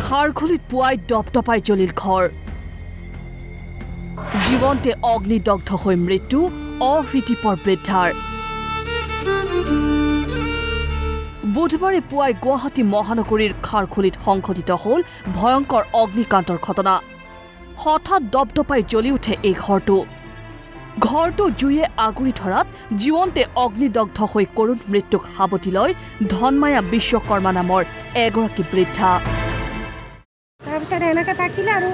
খাৰঘুলিত পুৱাই দপদপাই জ্বলিল ঘৰ জীৱন্তে অগ্নিদগ্ধ হৈ মৃত্যু অহৃতিপৰ বৃদ্ধাৰ বুধবাৰে পুৱাই গুৱাহাটী মহানগৰীৰ খাৰঘুলিত সংঘটিত হ'ল ভয়ংকৰ অগ্নিকাণ্ডৰ ঘটনা হঠাৎ দপদপাই জ্বলি উঠে এই ঘৰটো জুয়ে আগুৰি ধৰাত জীৱন্তে অগ্নিদগ্ধ হৈ কৰুণ মৃত্যুক সাৱটি লয় ধনমায়া বিশ্বকৰ্মা নামৰ এগৰাকী বৃদ্ধা তাৰপিছত এনেকৈ থাকিলে আৰু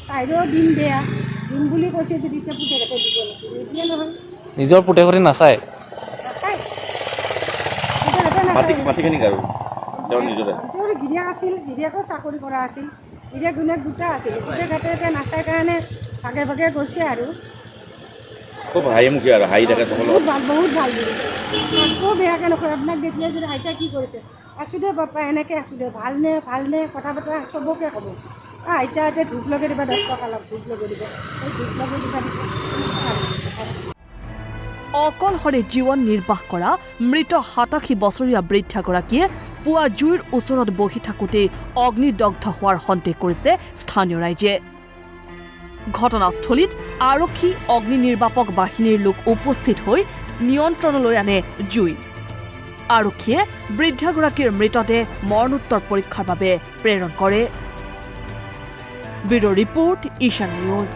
তাইৰো দিন বেয়া দিন বুলি কৈছে যদি এতিয়া পুতেককে দিব নিদিয়ে নহয় নিজৰ পুতেকৰে নাচায় তেওঁৰ গিৰিয়েক আছিল গিৰিয়েকো চাকৰি কৰা আছিল গিৰিয়েক ঘৈণীয়েক দুটা আছিল পুতেকহঁতে এতিয়া নাচায় কাৰণে ভাগে ভাগে গৈছে আৰু খুব হাঁহিমুখী আৰু হাঁহি থাকে বহুত ভাল বুলি আকৌ বেয়াকৈ নকয় আপোনাক দেখিলে যদি আইতা কি কৰিছে আছোঁ দে বাপা এনেকৈ আছোঁ দে ভালনে কথা বতৰা চবকে ক'ব আইতা এতিয়া ধূপ লগাই দিবা 10 টকা লাভ ধূপ লগাই দিব এই ধূপ লগাই দিবা অকলশৰে জীৱন নিৰ্বাহ কৰা মৃত 87 বছৰীয়া বৃদ্ধাগৰাকীয়ে পুৱা জুইৰ ওচৰত বহি থাকোঁতে অগ্নিদগ্ধ হোৱাৰ সন্দেহ কৰিছে স্থানীয় ৰাইজে ঘটনাস্থলীত আৰক্ষী অগ্নি নিৰ্বাপক বাহিনীৰ লোক উপস্থিত হৈ নিয়ন্ত্ৰণলৈ আনে জুই আৰক্ষীয়ে বৃদ্ধাগৰাকীৰ মৃতদেহ মৰণোত্তৰ পৰীক্ষাৰ বাবে প্ৰেৰণ কৰে ব্যুৰ' ৰিপৰ্ট ঈশান নিউজ।